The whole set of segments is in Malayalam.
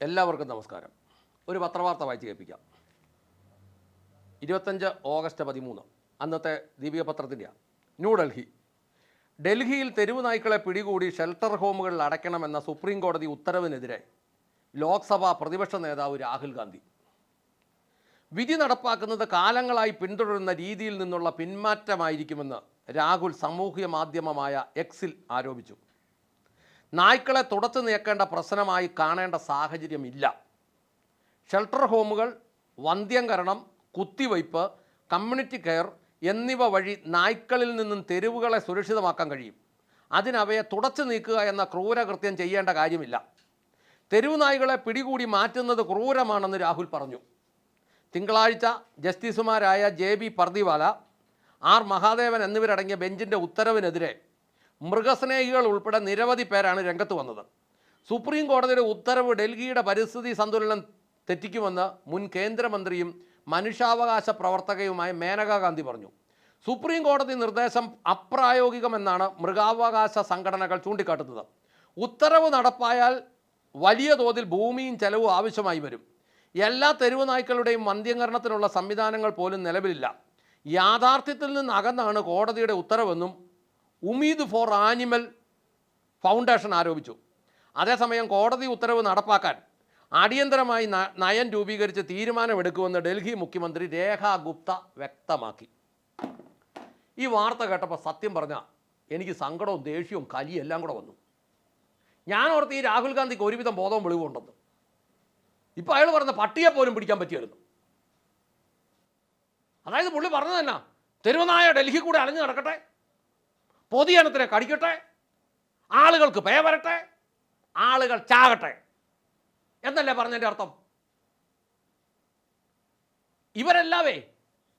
എല്ലാവർക്കും നമസ്കാരം. ഒരു പത്രവാർത്ത വായിച്ച് കേൾപ്പിക്കാം. 25 ഓഗസ്റ്റ് 13 അന്നത്തെ ദീപിക പത്രത്തിൻ്റെ. ന്യൂഡൽഹി. ഡൽഹിയിൽ തെരുവ് നായ്ക്കളെ പിടികൂടി ഷെൽട്ടർ ഹോമുകളിൽ അടയ്ക്കണമെന്ന സുപ്രീം കോടതി ഉത്തരവിനെതിരെ ലോക്സഭാ പ്രതിപക്ഷ നേതാവ് രാഹുൽ ഗാന്ധി. വിധി നടപ്പാക്കുന്നത് കാലങ്ങളായി പിന്തുടരുന്ന രീതിയിൽ നിന്നുള്ള പിന്മാറ്റമായിരിക്കുമെന്ന് രാഹുൽ സാമൂഹ്യ മാധ്യമമായ എക്സിൽ ആരോപിച്ചു. നായ്ക്കളെ തുടച്ചു നീക്കേണ്ട പ്രശ്നമായി കാണേണ്ട സാഹചര്യമില്ല. ഷെൽട്ടർ ഹോമുകൾ, വന്ധ്യംകരണം, കുത്തിവയ്പ്, കമ്മ്യൂണിറ്റി കെയർ എന്നിവ വഴി നായ്ക്കളിൽ നിന്നും തെരുവുകളെ സുരക്ഷിതമാക്കാൻ കഴിയും. അതിനവയെ തുടച്ചു നീക്കുക എന്ന ക്രൂരകൃത്യം ചെയ്യേണ്ട കാര്യമില്ല. തെരുവ് നായ്ക്കളെ പിടികൂടി മാറ്റുന്നത് ക്രൂരമാണെന്ന് രാഹുൽ പറഞ്ഞു. തിങ്കളാഴ്ച ജസ്റ്റിസുമാരായ JB പർദിവാല, R മഹാദേവൻ എന്നിവരടങ്ങിയ ബെഞ്ചിൻ്റെ ഉത്തരവിനെതിരെ മൃഗസ്നേഹികൾ ഉൾപ്പെടെ നിരവധി പേരാണ് രംഗത്ത് വന്നത്. സുപ്രീം കോടതിയുടെ ഉത്തരവ് ഡൽഹിയുടെ പരിസ്ഥിതി സന്തുലനം തെറ്റിക്കുമെന്ന് മുൻ കേന്ദ്രമന്ത്രിയും മനുഷ്യാവകാശ പ്രവർത്തകയുമായ മേനകാ ഗാന്ധി പറഞ്ഞു. സുപ്രീം കോടതി നിർദ്ദേശം അപ്രായോഗികമെന്നാണ് മൃഗാവകാശ സംഘടനകൾ ചൂണ്ടിക്കാട്ടുന്നത്. ഉത്തരവ് നടപ്പായാൽ വലിയ തോതിൽ ഭൂമിയും ചെലവും ആവശ്യമായി വരും. എല്ലാ തെരുവ് നായ്ക്കളുടെയും വന്ധ്യംകരണത്തിനുള്ള സംവിധാനങ്ങൾ പോലും നിലവിലില്ല. യാഥാർത്ഥ്യത്തിൽ നിന്ന് അകന്നാണ് കോടതിയുടെ ഉത്തരവെന്നും ഉമീദ് ഫോർ ആനിമൽ ഫൗണ്ടേഷൻ ആരോപിച്ചു. അതേസമയം കോടതി ഉത്തരവ് നടപ്പാക്കാൻ അടിയന്തരമായി നയം രൂപീകരിച്ച് തീരുമാനമെടുക്കുമെന്ന് ഡൽഹി മുഖ്യമന്ത്രി രേഖാ ഗുപ്ത വ്യക്തമാക്കി. ഈ വാർത്ത കേട്ടപ്പോൾ സത്യം പറഞ്ഞാൽ എനിക്ക് സങ്കടവും ദേഷ്യവും കലിയും എല്ലാം കൂടെ വന്നു. ഞാൻ ഓർത്ത് ഈ രാഹുൽ ഗാന്ധിക്ക് ഒരുവിധം ബോധവും വെളിവുണ്ടെന്ന്. ഇപ്പോൾ അയാൾ പറഞ്ഞ പട്ടിയെ പോലും പിടിക്കാൻ പറ്റിയായിരുന്നു. അതായത് പുള്ളി പറഞ്ഞത് തന്നെ, തെരുവുനായ ഡൽഹി കൂടെ അലഞ്ഞു നടക്കട്ടെ, പൊതുജനത്തിനെ കടിക്കട്ടെ, ആളുകൾക്ക് പേ വരട്ടെ, ആളുകൾ ചാകട്ടെ എന്നല്ലേ പറഞ്ഞതിൻ്റെ അർത്ഥം. ഇവരെല്ലാവേ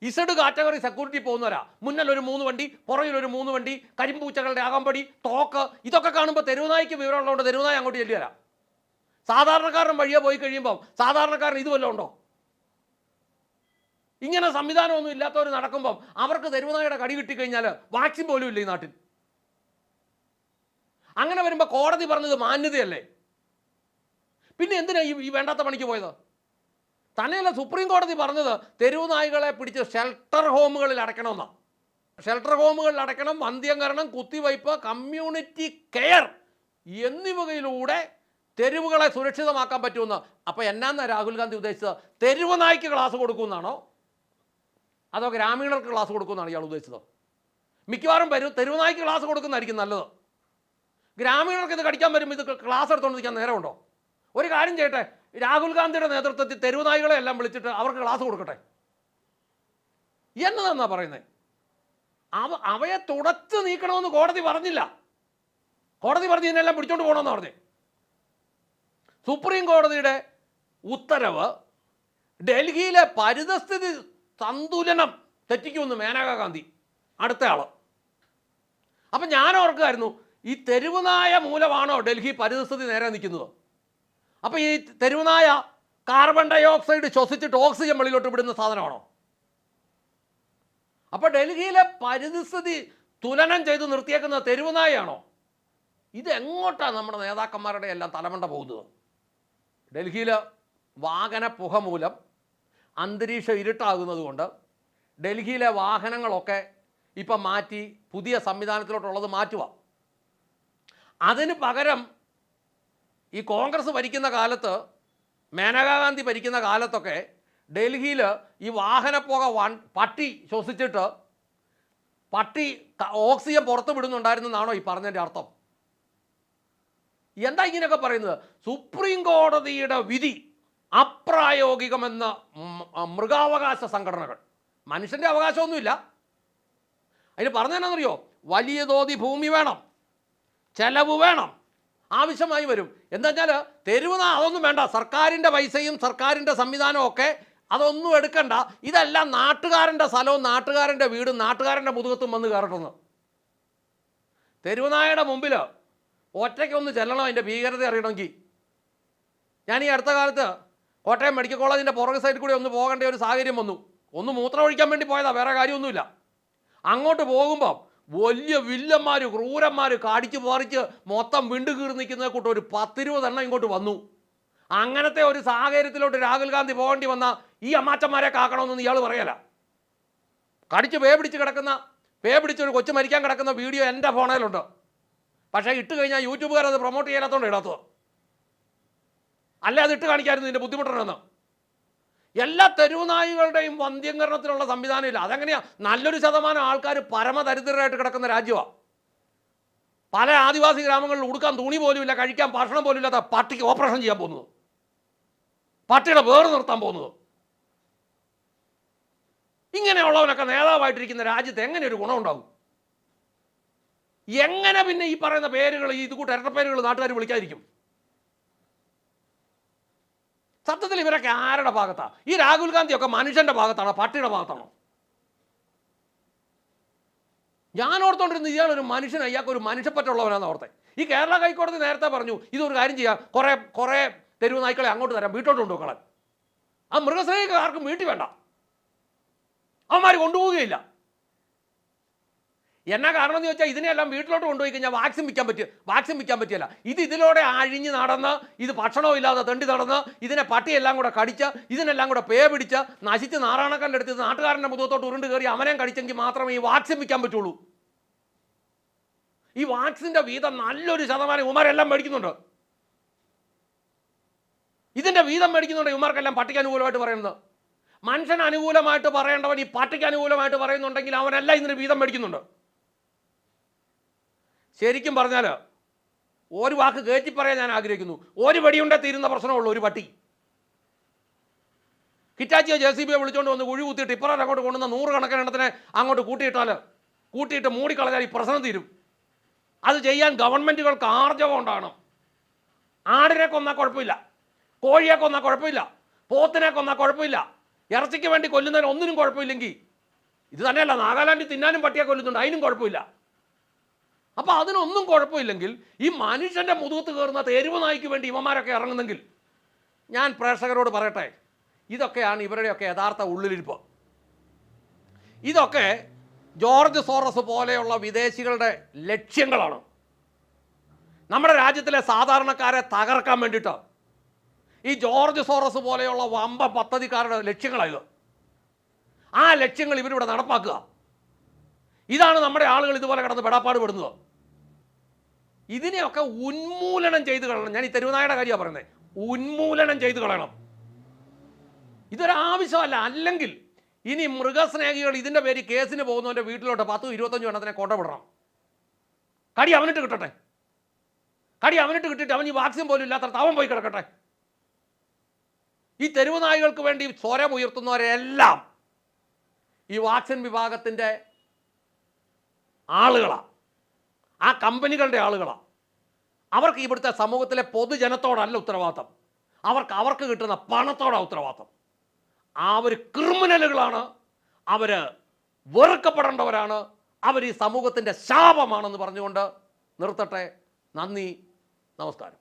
ഇസഡ് കാറ്റഗറി സെക്യൂരിറ്റി പോകുന്നവരാ. മുന്നിലൊരു 3 വണ്ടി, പുറകിലൊരു 3 വണ്ടി, കരിമ്പൂച്ചകളുടെ അകമ്പടി, തോക്ക്, ഇതൊക്കെ കാണുമ്പോൾ തെരുവുനായ്ക്ക് വിവരമുള്ളതുകൊണ്ട് തെരുവുനായ അങ്ങോട്ട് ചെല്ലുകയല്ല. സാധാരണക്കാരൻ വഴിയെ പോയി കഴിയുമ്പോൾ സാധാരണക്കാരൻ ഇത് വല്ലതും ഉണ്ടോ? ഇങ്ങനെ സംവിധാനമൊന്നും ഇല്ലാത്തവർ നടക്കുമ്പം അവർക്ക് തെരുവുനായുടെ കടി കിട്ടിക്കഴിഞ്ഞാൽ വാക്സിൻ പോലും ഇല്ല ഈ നാട്ടിൽ. അങ്ങനെ വരുമ്പോൾ കോടതി പറഞ്ഞത് മാന്യതയല്ലേ? പിന്നെ എന്തിനാ ഈ വേണ്ടാത്ത പണിക്ക് പോയത്? തന്നെയല്ല സുപ്രീം കോടതി പറഞ്ഞത് തെരുവ് നായ്ക്കളെ പിടിച്ച് ഷെൽട്ടർ ഹോമുകളിൽ അടയ്ക്കണമെന്നാണ്. ഷെൽട്ടർ ഹോമുകളിൽ അടയ്ക്കണം, വന്ധ്യംകരണം, കുത്തിവയ്പ്, കമ്മ്യൂണിറ്റി കെയർ എന്നിവയിലൂടെ തെരുവുകളെ സുരക്ഷിതമാക്കാൻ പറ്റുമെന്ന്. അപ്പോൾ എന്നാന്നാ രാഹുൽ ഗാന്ധി ഉദ്ദേശിച്ചത്? തെരുവ് നായ്ക്ക് ക്ലാസ് കൊടുക്കുമെന്നാണോ അതോ ഗ്രാമീണർക്ക് ക്ലാസ് കൊടുക്കുമെന്നാണ് ഇയാൾ ഉദ്ദേശിച്ചത്? മിക്കവാറും തെരുവ് നായ്ക്ക് ക്ലാസ് കൊടുക്കുന്നതായിരിക്കും നല്ലത്. ഗ്രാമീണർക്ക് ഇത് കടിക്കാൻ വരുമ്പോൾ ഇത് ക്ലാസ് എടുത്തുകൊണ്ടിരിക്കാൻ നേരമുണ്ടോ? ഒരു കാര്യം ചെയ്യട്ടെ, രാഹുൽ ഗാന്ധിയുടെ നേതൃത്വത്തിൽ തെരുവ് നായ്ക്കളെ എല്ലാം വിളിച്ചിട്ട് അവർക്ക് ക്ലാസ് കൊടുക്കട്ടെ എന്നതെന്നാ പറയുന്നത്. അവയെ തുടച്ചു നീക്കണമെന്ന് കോടതി പറഞ്ഞില്ല. കോടതി പറഞ്ഞ് ഇതിനെല്ലാം പിടിച്ചോണ്ട് പോകണമെന്ന് പറഞ്ഞേ. സുപ്രീം കോടതിയുടെ ഉത്തരവ് ഡൽഹിയിലെ പരിസ്ഥിതി സന്തുലനം തെറ്റിക്കുമെന്ന് മേനകാ ഗാന്ധി, അടുത്ത ആള്. അപ്പം ഞാൻ ഓർക്കുമായിരുന്നു, ഈ തെരുവുനായ മൂലമാണോ ഡൽഹി പരിസ്ഥിതി നേരെ നിൽക്കുന്നത്? അപ്പോൾ ഈ തെരുവുനായ കാർബൺ ഡൈ ഓക്സൈഡ് ശ്വസിച്ചിട്ട് ഓക്സിജൻ വെളിയിലോട്ട് വിടുന്ന സാധനമാണോ? അപ്പോൾ ഡൽഹിയിലെ പരിസ്ഥിതി തുലനം ചെയ്ത് നിർത്തിയേക്കുന്ന തെരുവുനായാണോ? ഇതെങ്ങോട്ടാണ് നമ്മുടെ നേതാക്കന്മാരുടെ എല്ലാം തലമണ്ട പോകുന്നത്? ഡൽഹിയിൽ വാഹന പുക മൂലം അന്തരീക്ഷം ഇരുട്ടാകുന്നത് കൊണ്ട് ഡൽഹിയിലെ വാഹനങ്ങളൊക്കെ ഇപ്പം മാറ്റി പുതിയ സംവിധാനത്തിലോട്ടുള്ളത് മാറ്റുക. അതിന് പകരം ഈ കോൺഗ്രസ് ഭരിക്കുന്ന കാലത്ത്, മേനകാ ഗാന്ധി ഭരിക്കുന്ന കാലത്തൊക്കെ ഡൽഹിയിൽ ഈ വാഹനപ്പുക പട്ടി ശ്വസിച്ചിട്ട് പട്ടി ഓക്സിജൻ പുറത്ത് വിടുന്നുണ്ടായിരുന്നെന്നാണോ ഈ പറഞ്ഞതിൻ്റെ അർത്ഥം? എന്താ ഇങ്ങനെയൊക്കെ പറയുന്നത്? സുപ്രീം കോടതിയുടെ വിധി അപ്രായോഗികമെന്ന മൃഗാവകാശ സംഘടനകൾ. മനുഷ്യൻ്റെ അവകാശമൊന്നുമില്ല. അതിന് പറഞ്ഞതെന്നറിയോ? വലിയ തോതി ഭൂമി വേണം, ചെലവ് വേണം, ആവശ്യമായി വരും. എന്താ വെച്ചാൽ അതൊന്നും വേണ്ട, സർക്കാരിൻ്റെ പൈസയും സർക്കാരിൻ്റെ സംവിധാനവും ഒക്കെ അതൊന്നും എടുക്കണ്ട. ഇതെല്ലാം നാട്ടുകാരൻ്റെ സ്ഥലവും നാട്ടുകാരൻ്റെ വീടും നാട്ടുകാരൻ്റെ മുതുകത്തും വന്ന് കയറട്ടുന്നു. തെരുവുനായയുടെ മുമ്പിൽ ഒറ്റയ്ക്കൊന്ന് ചെല്ലണം അതിൻ്റെ ഭീകരത അറിയണമെങ്കിൽ. ഞാൻ ഈ അടുത്ത കാലത്ത് കോട്ടയം മെഡിക്കൽ കോളേജിൻ്റെ പുറകെ സൈഡിൽ കൂടി ഒന്ന് പോകേണ്ട ഒരു സാഹചര്യം വന്നു. ഒന്ന് മൂത്രം ഒഴിക്കാൻ വേണ്ടി പോയതാണ്, വേറെ കാര്യമൊന്നുമില്ല. അങ്ങോട്ട് പോകുമ്പം വലിയ വില്ലന്മാർ, ക്രൂരന്മാർ, കാടിച്ച് പറിച്ച് മൊത്തം വിണ്ടു കീറി നിൽക്കുന്ന കൂട്ട് ഒരു 10-20 എണ്ണം ഇങ്ങോട്ട് വന്നു. അങ്ങനത്തെ ഒരു സാഹചര്യത്തിലോട്ട് രാഹുൽ ഗാന്ധി പോകേണ്ടി വന്ന ഈ അമ്മാച്ചന്മാരെ കാക്കണമെന്നൊന്നും ഇയാൾ പറയല. കടിച്ച് പേ പിടിച്ചൊരു കൊച്ചു മരിക്കാൻ കിടക്കുന്ന വീഡിയോ എൻ്റെ ഫോണിലുണ്ട്. പക്ഷേ ഇട്ട് കഴിഞ്ഞാൽ യൂട്യൂബുകാർ അത് പ്രൊമോട്ട് ചെയ്യാത്തതുകൊണ്ട് ഇടാത്തത്. അല്ല അത് ഇട്ട് കാണിക്കായിരുന്നു ഇതിൻ്റെ ബുദ്ധിമുട്ടുണ്ടെന്ന്. എല്ലാ തെരുവുനായികളുടെയും വന്ധ്യംകരണത്തിനുള്ള സംവിധാനമില്ല. അതെങ്ങനെയാണ്? നല്ലൊരു ശതമാനം ആൾക്കാർ പരമദരിദ്രരായിട്ട് കിടക്കുന്ന രാജ്യമാണ്. പല ആദിവാസി ഗ്രാമങ്ങളിൽ ഉടുക്കാൻ തുണി പോലും ഇല്ല, കഴിക്കാൻ ഭക്ഷണം പോലും ഇല്ലാത്ത പട്ടിക്ക് ഓപ്പറേഷൻ ചെയ്യാൻ പോകുന്നത്, പട്ടിയുടെ വേറ് നിർത്താൻ പോകുന്നത്. ഇങ്ങനെയുള്ളവനൊക്കെ നേതാവായിട്ടിരിക്കുന്ന രാജ്യത്ത് എങ്ങനെ ഒരു ഗുണമുണ്ടാകും? എങ്ങനെ പിന്നെ ഈ പറയുന്ന പേരുകൾ, ഈ ഇതുകൂട്ട് ഇരട്ടപ്പേരുകൾ നാട്ടുകാർ വിളിക്കാതിരിക്കും? സത്യത്തിൽ ഇവരൊക്കെ ആരുടെ ഭാഗത്താണ്? ഈ രാഹുൽ ഗാന്ധിയൊക്കെ മനുഷ്യൻ്റെ ഭാഗത്താണോ പട്ടിയുടെ ഭാഗത്താണോ? ഞാൻ ഓർത്തോണ്ടിരുന്ന ഇയാളൊരു മനുഷ്യൻ, അയാൾക്ക് ഒരു മനുഷ്യപ്പറ്റുള്ളവനാണെന്ന് ഓർത്തെ. ഈ കേരള ഹൈക്കോടതി നേരത്തെ പറഞ്ഞു ഇതൊരു കാര്യം ചെയ്യാം, കുറേ തെരുവ് നായ്ക്കളെ അങ്ങോട്ട് തരാം, വീട്ടോട്ട് കൊണ്ടുപോകളാൻ. ആ മൃഗസ്നേഹിക്ക് ആർക്കും വീട്ടിൽ വേണ്ട, അവന്മാർ കൊണ്ടുപോവുകയില്ല. എന്നാ കാരണം എന്ന് ചോദിച്ചാൽ ഇതിനെല്ലാം വീട്ടിലോട്ട് കൊണ്ടുപോയി കഴിഞ്ഞാൽ വാക്സിൻ വിൽക്കാൻ പറ്റിയല്ല. ഇതിലൂടെ അഴിഞ്ഞ് നടന്ന്, ഇത് ഭക്ഷണവും ഇല്ലാതെ തെണ്ടി നടന്ന്, ഇതിനെ പട്ടിയെല്ലാം കൂടെ കടിച്ച്, ഇതിനെല്ലാം കൂടെ പേ പിടിച്ച് നശിച്ച് നാറാണക്കല്ലെടുത്ത് നാട്ടുകാരൻ്റെ മുഖത്തോട്ട് ഉരുണ്ട് കയറി അവനെയും കടിച്ചെങ്കിൽ മാത്രമേ ഈ വാക്സിൻ വിൽക്കാൻ പറ്റുള്ളൂ. ഈ വാക്സിൻ്റെ വീതം നല്ലൊരു ശതമാനം ഇവന്മാരെല്ലാം മേടിക്കുന്നുണ്ട്. ഇതിൻ്റെ വീതം മേടിക്കുന്നുണ്ട് ഇവന്മാർക്കെല്ലാം പട്ടിക്ക് അനുകൂലമായിട്ട് പറയുന്നത്. മനുഷ്യന് അനുകൂലമായിട്ട് പറയേണ്ടവൻ ഈ പട്ടിക്ക് അനുകൂലമായിട്ട് പറയുന്നുണ്ടെങ്കിൽ അവനെല്ലാം ഇതിന് വീതം മേടിക്കുന്നുണ്ട്. ശരിക്കും പറഞ്ഞാൽ ഒരു വാക്ക് കയറ്റി പറയാൻ ഞാൻ ആഗ്രഹിക്കുന്നു. ഒരു വെടിയുണ്ടേ തീരുന്ന പ്രശ്നമുള്ളൂ ഒരു പട്ടി. കിറ്റാച്ചിയോ JCB വിളിച്ചുകൊണ്ട് വന്ന് കുഴി കുത്തിയിട്ട് ഇപ്പുറം അങ്ങോട്ട് കൊണ്ടുവന്ന 100 കണക്കിന് എണ്ണത്തിനെ അങ്ങോട്ട് കൂട്ടിയിട്ട് മൂടിക്കളഞ്ഞാൽ ഈ പ്രശ്നം തീരും. അത് ചെയ്യാൻ ഗവൺമെൻറ്റുകൾക്ക് ആർജവം ഉണ്ടാകണം. ആടിനെ കൊന്നാൽ കുഴപ്പമില്ല, കോഴിയെ കൊന്നാൽ കുഴപ്പമില്ല, പോത്തിനെ കൊന്നാൽ കുഴപ്പമില്ല, ഇറച്ചിക്ക് വേണ്ടി കൊല്ലുന്നതിന് ഒന്നിനും കുഴപ്പമില്ലെങ്കിൽ, ഇത് തന്നെയല്ല നാഗാലാൻഡിൽ തിന്നാനും പട്ടിയെ കൊല്ലുന്നുണ്ട്, അതിനും കുഴപ്പമില്ല. അപ്പോൾ അതിനൊന്നും കുഴപ്പമില്ലെങ്കിൽ ഈ മനുഷ്യൻ്റെ മുതുകത്ത് കയറുന്ന തെരുവ് നായ്ക്ക് വേണ്ടി ഇവന്മാരൊക്കെ ഇറങ്ങുന്നെങ്കിൽ, ഞാൻ പ്രേക്ഷകരോട് പറയട്ടെ, ഇതൊക്കെയാണ് ഇവരുടെയൊക്കെ യഥാർത്ഥ ഉള്ളിലിരിപ്പ്. ഇതൊക്കെ ജോർജ് സോറസ് പോലെയുള്ള വിദേശികളുടെ ലക്ഷ്യങ്ങളാണ്. നമ്മുടെ രാജ്യത്തിലെ സാധാരണക്കാരെ തകർക്കാൻ വേണ്ടിയിട്ട് ഈ ജോർജ് സോറസ് പോലെയുള്ള വമ്പ പദ്ധതിക്കാരുടെ ലക്ഷ്യങ്ങളായത്. ആ ലക്ഷ്യങ്ങൾ ഇവരിവിടെ നടപ്പാക്കുക. ഇതാണ് നമ്മുടെ ആളുകൾ ഇതുപോലെ കിടന്ന് പെടാപ്പാട് പെടുന്നത്. ഇതിനെയൊക്കെ ഉന്മൂലനം ചെയ്ത് കളയണം. ഞാൻ ഈ തെരുവുനായുടെ കാര്യമാണ് പറയുന്നത്. ഉന്മൂലനം ചെയ്ത് കളയണം. ഇതൊരാവശ്യമല്ല. അല്ലെങ്കിൽ ഇനി മൃഗസ്നേഹികൾ ഇതിൻ്റെ പേര് കേസിന് പോകുന്നവൻ്റെ വീട്ടിലോട്ട് 10-25 എണ്ണത്തിനെ കൊണ്ടുവിടണം. കടി അവനിട്ട് കിട്ടട്ടെ. കിട്ടിയിട്ട് അവൻ ഈ വാക്സിൻ പോലും ഇല്ലാത്തടത്ത് അവൻ പോയി കിടക്കട്ടെ. ഈ തെരുവ് നായ്കൾക്ക് വേണ്ടി സ്വരം ഉയർത്തുന്നവരെല്ലാം ഈ വാക്സിൻ വിഭാഗത്തിൻ്റെ ആളുകളാണ്, ആ കമ്പനികളുടെ ആളുകളാണ്. അവർക്ക് ഇവിടുത്തെ സമൂഹത്തിലെ പൊതുജനത്തോടല്ല ഉത്തരവാദിത്തം, അവർക്ക് കിട്ടുന്ന പണത്തോടാണ് ഉത്തരവാദിത്തം. അവർ ക്രിമിനലുകളാണ്, അവർ വെറുക്കപ്പെടേണ്ടവരാണ്, അവർ ഈ സമൂഹത്തിൻ്റെ ശാപമാണെന്ന് പറഞ്ഞുകൊണ്ട് നിർത്തട്ടെ. നന്ദി, നമസ്കാരം.